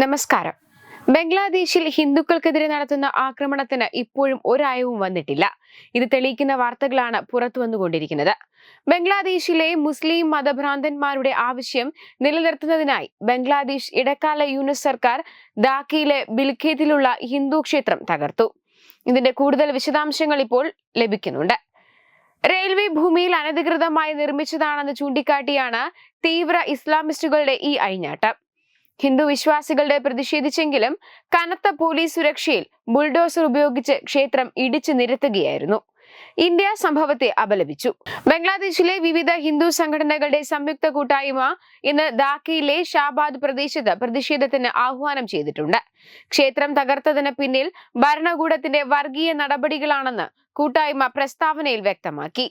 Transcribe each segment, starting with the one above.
നമസ്കാരം. ബംഗ്ലാദേശിൽ ഹിന്ദുക്കൾക്കെതിരെ നടത്തുന്ന ആക്രമണത്തിന് ഇപ്പോഴും ഒരായവും വന്നിട്ടില്ല. ഇത് തെളിയിക്കുന്ന വാർത്തകളാണ് പുറത്തു വന്നുകൊണ്ടിരിക്കുന്നത്. ബംഗ്ലാദേശിലെ മുസ്ലിം മതഭ്രാന്തന്മാരുടെ ആവശ്യം നിലനിർത്തുന്നതിനായി ബംഗ്ലാദേശ് ഇടക്കാല യൂണിറ്റ് സർക്കാർ ധാക്കയിലെ ബിൽഖേത്തിലുള്ള ഹിന്ദു ക്ഷേത്രം തകർത്തു. ഇതിന്റെ കൂടുതൽ വിശദാംശങ്ങൾ ഇപ്പോൾ ലഭിക്കുന്നുണ്ട്. റെയിൽവേ ഭൂമിയിൽ അനധികൃതമായി നിർമ്മിച്ചതാണെന്ന് ചൂണ്ടിക്കാട്ടിയാണ് തീവ്ര ഇസ്ലാമിസ്റ്റുകളുടെ ഈ അഴിഞ്ഞാട്ടം. ഹിന്ദു വിശ്വാസികളുടെ പ്രതിഷേധിച്ചെങ്കിലും കനത്ത പോലീസ് സുരക്ഷയിൽ ബുൾഡോസർ ഉപയോഗിച്ച് ക്ഷേത്രം ഇടിച്ചു നിരത്തുകയായിരുന്നു. ഇന്ത്യ സംഭവത്തെ അപലപിച്ചു. ബംഗ്ലാദേശിലെ വിവിധ ഹിന്ദു സംഘടനകളുടെ സംയുക്ത കൂട്ടായ്മ ഇന്ന് ധാക്കയിലെ ഷാബാദ് പ്രദേശത്ത് പ്രതിഷേധത്തിന് ആഹ്വാനം ചെയ്തിട്ടുണ്ട്. ക്ഷേത്രം തകർത്തതിന് പിന്നിൽ ഭരണകൂടത്തിന്റെ വർഗീയ നടപടികളാണെന്ന് കൂട്ടായ്മ പ്രസ്താവനയിൽ വ്യക്തമാക്കി.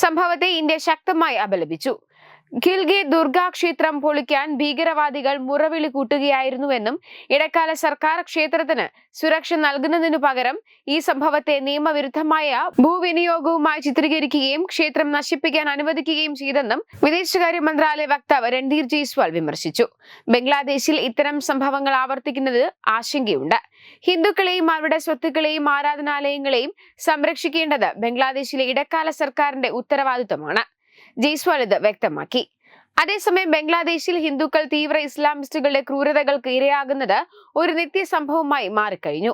സംഭവത്തെ ഇന്ത്യ ശക്തമായി അപലപിച്ചു. ഖിൽഗെ ദുർഗ ക്ഷേത്രം പൊളിക്കാൻ ഭീകരവാദികൾ മുറവിളി കൂട്ടുകയായിരുന്നുവെന്നും ഇടക്കാല സർക്കാർ ക്ഷേത്രത്തിന് സുരക്ഷ നൽകുന്നതിനു പകരം ഈ സംഭവത്തെ നിയമവിരുദ്ധമായ ഭൂവിനിയോഗവുമായി ചിത്രീകരിക്കുകയും ക്ഷേത്രം നശിപ്പിക്കാൻ അനുവദിക്കുകയും ചെയ്തെന്നും വിദേശകാര്യ മന്ത്രാലയ വക്താവ് രൺധീർ ജയ്സ്വാൾ വിമർശിച്ചു. ബംഗ്ലാദേശിൽ ഇത്തരം സംഭവങ്ങൾ ആവർത്തിക്കുന്നത് ആശങ്കയുണ്ട്. ഹിന്ദുക്കളെയും അവരുടെ സ്വത്തുക്കളെയും ആരാധനാലയങ്ങളെയും സംരക്ഷിക്കേണ്ടത് ബംഗ്ലാദേശിലെ ഇടക്കാല സർക്കാരിന്റെ ഉത്തരവാദിത്വമാണ്. ജയ്സ്വാൾ ഇത് വ്യക്തമാക്കി. അതേസമയം ബംഗ്ലാദേശിൽ ഹിന്ദുക്കൾ തീവ്ര ഇസ്ലാമിസ്റ്റുകളുടെ ക്രൂരതകൾക്ക് ഇരയാകുന്നത് ഒരു നിത്യസംഭവമായി മാറിക്കഴിഞ്ഞു.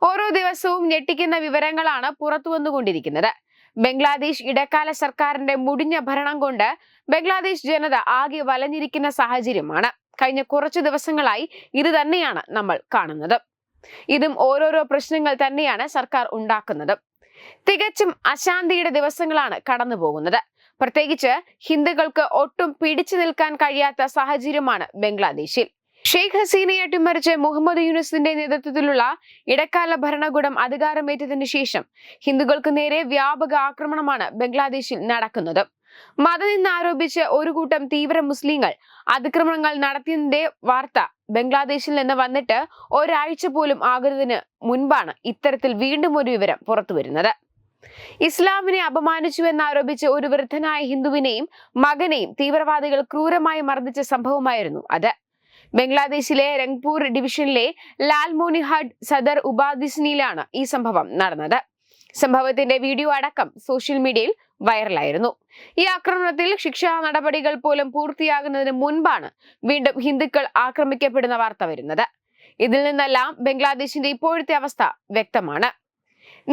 ഓരോ ദിവസവും ഞെട്ടിക്കുന്ന വിവരങ്ങളാണ് പുറത്തു വന്നുകൊണ്ടിരിക്കുന്നത്. ബംഗ്ലാദേശ് ഇടക്കാല സർക്കാരിന്റെ മുടിഞ്ഞ ഭരണം കൊണ്ട് ബംഗ്ലാദേശ് ജനത ആകെ വലഞ്ഞിരിക്കുന്ന സാഹചര്യമാണ്. കഴിഞ്ഞ കുറച്ചു ദിവസങ്ങളായി ഇത് തന്നെയാണ് നമ്മൾ കാണുന്നത്. ഇതും ഓരോരോ പ്രശ്നങ്ങൾ തന്നെയാണ് സർക്കാർ ഉണ്ടാക്കുന്നത്. തികച്ചും അശാന്തിയുടെ ദിവസങ്ങളാണ് കടന്നു പോകുന്നത്. പ്രത്യേകിച്ച് ഹിന്ദുക്കൾക്ക് ഒട്ടും പിടിച്ചു നിൽക്കാൻ കഴിയാത്ത സാഹചര്യമാണ് ബംഗ്ലാദേശിൽ. ഷെയ്ഖ് ഹസീനയെ അട്ടിമറിച്ച് മുഹമ്മദ് യൂനുസിന്റെ നേതൃത്വത്തിലുള്ള ഇടക്കാല ഭരണകൂടം അധികാരമേറ്റതിനു ശേഷം ഹിന്ദുക്കൾക്ക് നേരെ വ്യാപക ആക്രമണമാണ് ബംഗ്ലാദേശിൽ നടക്കുന്നത്. മതനിന്ദ ആരോപിച്ച് ഒരു കൂട്ടം തീവ്ര മുസ്ലിങ്ങൾ അതിക്രമണങ്ങൾ നടത്തിയതിന്റെ വാർത്ത ബംഗ്ലാദേശിൽ നിന്ന് വന്നിട്ട് ഒരാഴ്ച പോലും ആകുന്നതിന് മുൻപാണ് ഇത്തരത്തിൽ വീണ്ടും ഒരു വിവരം പുറത്തുവരുന്നത്. ഇസ്ലാമിനെ അപമാനിച്ചുവെന്നാരോപിച്ച് ഒരു വൃദ്ധനായ ഹിന്ദുവിനെയും മകനെയും തീവ്രവാദികൾ ക്രൂരമായി മർദ്ദിച്ച സംഭവമായിരുന്നു അത്. ബംഗ്ലാദേശിലെ രംഗ്പൂർ ഡിവിഷനിലെ ലാൽമോനിഹാഡ് സദർ ഉപാധിസ്നിയിലാണ് ഈ സംഭവം നടന്നത്. സംഭവത്തിന്റെ വീഡിയോ അടക്കം സോഷ്യൽ മീഡിയയിൽ വൈറലായിരുന്നു. ഈ ആക്രമണത്തിൽ ശിക്ഷാ നടപടികൾ പോലും പൂർത്തിയാകുന്നതിന് മുൻപാണ് വീണ്ടും ഹിന്ദുക്കൾ ആക്രമിക്കപ്പെടുന്ന വാർത്ത വരുന്നത്. ഇതിൽ നിന്നെല്ലാം ബംഗ്ലാദേശിന്റെ ഇപ്പോഴത്തെ അവസ്ഥ വ്യക്തമാണ്.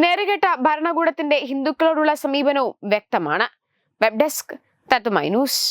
നേറുകെട്ട ഭരണകൂടത്തിന്റെ ഹിന്ദുക്കളോടുള്ള സമീപനവും വ്യക്തമാണ്. വെബ് ഡെസ്ക് തത്തുമൈ ന്യൂസ്.